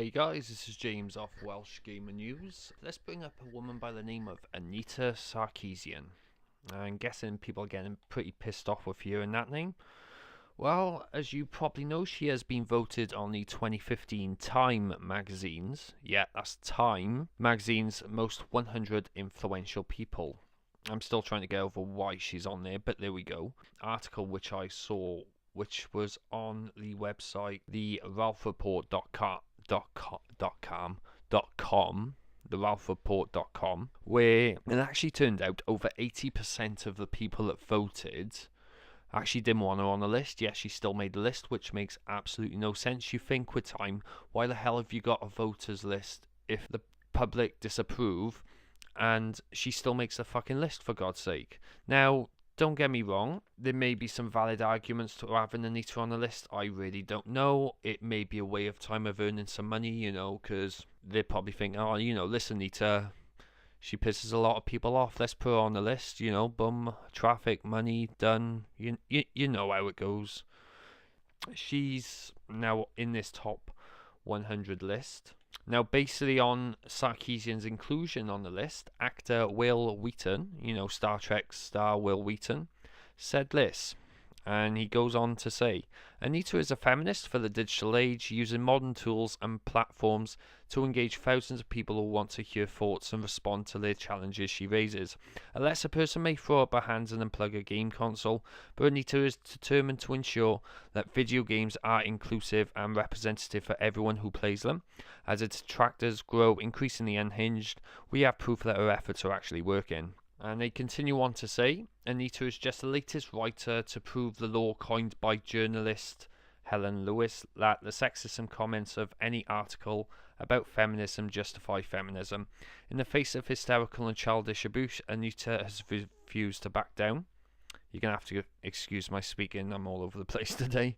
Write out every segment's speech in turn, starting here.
Hey guys, this is James off Welsh Gamer News. Let's bring up a woman by the name of Anita Sarkeesian. I'm guessing people are getting pretty pissed off with hearing that name. Well, as you probably know, she has been voted on the 2015 Time magazine's, yeah, that's Time magazine's most 100 influential people. I'm still trying to get over why she's on there, but there we go. Article which I saw, which was on the website, the ralphreport.com, the ralphreport.com, where it actually turned out over 80% of the people that voted actually didn't want her on the list. Yes, she still made the list, which makes absolutely no sense. You think with Time, why the hell have you got a voters list if the public disapprove and she still makes the fucking list, for God's sake? Now, don't get me wrong, there may be some valid arguments to having Anita on the list. I really don't know. It may be a way of Time of earning some money, because they probably think, oh, listen, Anita, she pisses a lot of people off. Let's put her on the list, boom, traffic, money, done. You know how it goes. She's now in this top 100 list. Now, basically on Sarkeesian's inclusion on the list, actor Will Wheaton, Star Trek star Will Wheaton, said this, and he goes on to say, Anita is a feminist for the digital age, using modern tools and platforms to engage thousands of people who want to hear thoughts and respond to the challenges she raises. Unless a person may throw up her hands and unplug a game console, but Anita is determined to ensure that video games are inclusive and representative for everyone who plays them. As its detractors grow increasingly unhinged, we have proof that her efforts are actually working. And they continue on to say, Anita is just the latest writer to prove the law coined by journalist Helen Lewis that the sexism comments of any article about feminism justify feminism. In the face of hysterical and childish abuse, Anita has refused to back down. You're going to have to excuse my speaking, I'm all over the place today.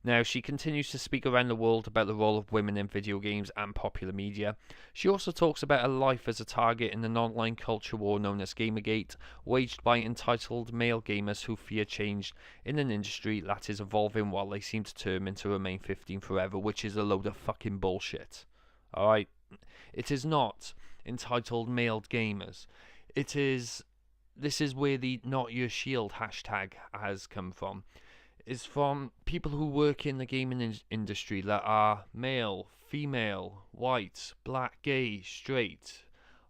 Now, she continues to speak around the world about the role of women in video games and popular media. She also talks about her life as a target in an online culture war known as Gamergate, waged by entitled male gamers who fear change in an industry that is evolving while they seem determined to remain 15 forever, which is a load of fucking bullshit. Alright? It is not entitled male gamers. This is where the Not Your Shield hashtag has come from. Is from people who work in the gaming industry that are male, female, white, black, gay, straight.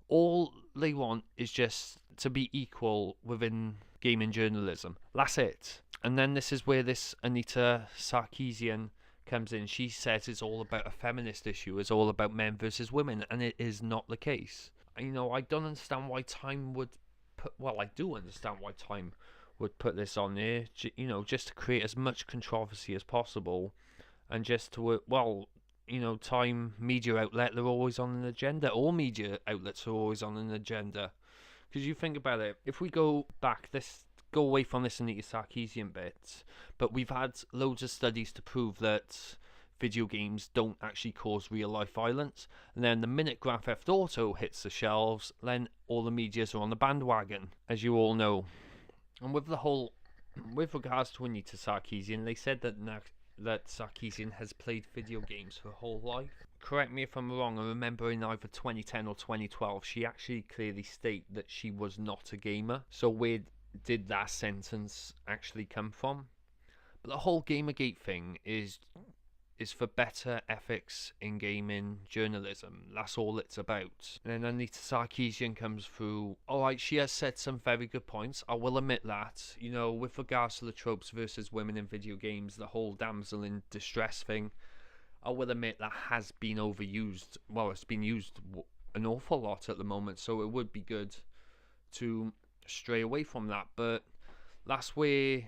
All they want is just to be equal within gaming journalism. That's it. And then this is where this Anita Sarkeesian comes in. She says it's all about a feminist issue. It's all about men versus women, and it is not the case. I don't understand why Time would put... Well, I do understand why Time would put this on there, just to create as much controversy as possible, and just to, Time media outlet, they're always on an agenda. All media outlets are always on an agenda. Because you think about it, if we go back, go away from this Anita Sarkeesian bit, but we've had loads of studies to prove that video games don't actually cause real life violence, and then the minute Grand Theft Auto hits the shelves, then all the medias are on the bandwagon, as you all know. And with regards to Anita Sarkeesian, they said that Sarkeesian has played video games her whole life. Correct me if I'm wrong, I remember in either 2010 or 2012, she actually clearly stated that she was not a gamer. So where did that sentence actually come from? But the whole Gamergate thing is for better ethics in gaming journalism. That's all it's about. And then Anita Sarkeesian comes through. Alright, she has said some very good points. I will admit that. With regards to the tropes versus women in video games, the whole damsel in distress thing, I will admit that has been overused. Well, it's been used an awful lot at the moment, so it would be good to stray away from that. But that's the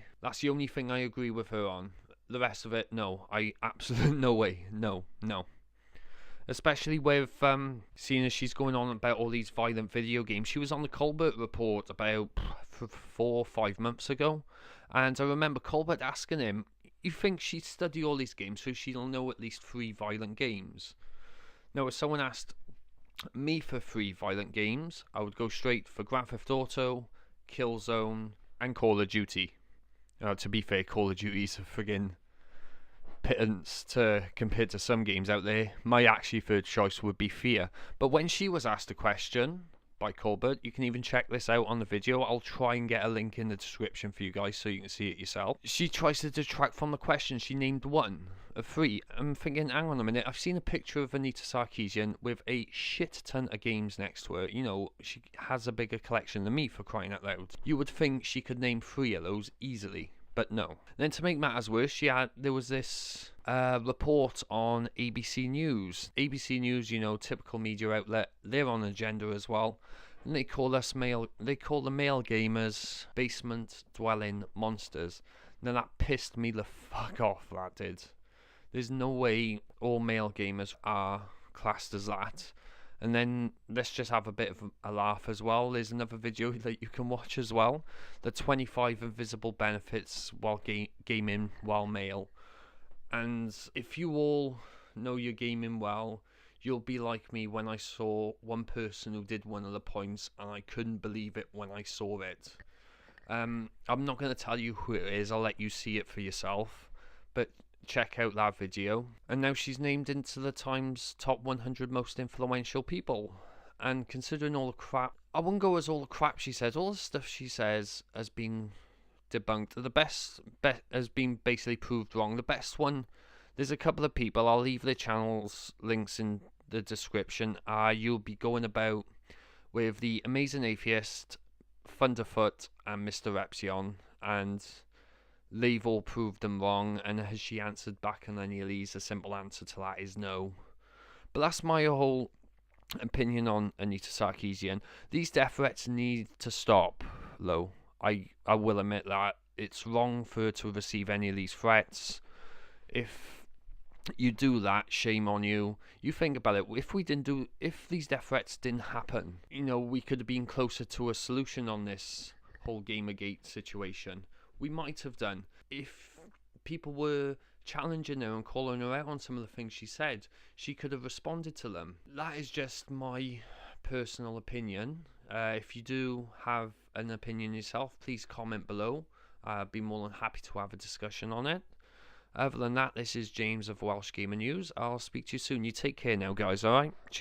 only thing I agree with her on. The rest of it, no. Absolutely no way. No. Especially with seeing as she's going on about all these violent video games. She was on the Colbert Report about 4 or 5 months ago, and I remember Colbert asking him, you think she'd study all these games so she'll know at least 3 violent games? Now, if someone asked me for 3 violent games, I would go straight for Grand Theft Auto, Killzone, and Call of Duty. To be fair, Call of Duty is a friggin' pittance to compared to some games out there. My actually third choice would be Fear. But when she was asked a question by Colbert, you can even check this out on the video. I'll try and get a link in the description for you guys so you can see it yourself. She tries to detract from the question. She named one of three. I'm thinking, hang on a minute, I've seen a picture of Anita Sarkeesian with a shit ton of games next to her. You know, she has a bigger collection than me, for crying out loud. You would think she could name 3 of those easily, but no. Then to make matters worse, there was this report on ABC News. ABC News, you know, typical media outlet, they're on agenda as well. And they call the male gamers basement dwelling monsters. Now that pissed me the fuck off, that did. There's no way all male gamers are classed as that. And then let's just have a bit of a laugh as well. There's another video that you can watch as well. The 25 invisible benefits while gaming while male. And if you all know you're gaming well, you'll be like me when I saw one person who did one of the points and I couldn't believe it when I saw it. I'm not going to tell you who it is. I'll let you see it for yourself. But check out that video. And now she's named into the Times top 100 most influential people. And considering all the crap, I wouldn't go as all the crap she says. All the stuff she says has been debunked. The best has been basically proved wrong. The best one, there's a couple of people, I'll leave their channels links in the description. You'll be going about with the Amazing Atheist, Thunderfoot and Mr. Repzion, and they've all proved them wrong. And has she answered back on any of these? The simple answer to that is no. But that's my whole opinion on Anita Sarkeesian. These death threats need to stop, though. I will admit that it's wrong for her to receive any of these threats. If you do that, shame on you. You think about it, if these death threats didn't happen, you know, we could have been closer to a solution on this whole Gamergate situation. We might have done. If people were challenging her and calling her out on some of the things she said, she could have responded to them. That is just my personal opinion. If you do have an opinion yourself, please comment below. I'd be more than happy to have a discussion on it. Other than that, this is James of Welsh Gamer News. I'll speak to you soon. You take care now, guys, alright? Cheers.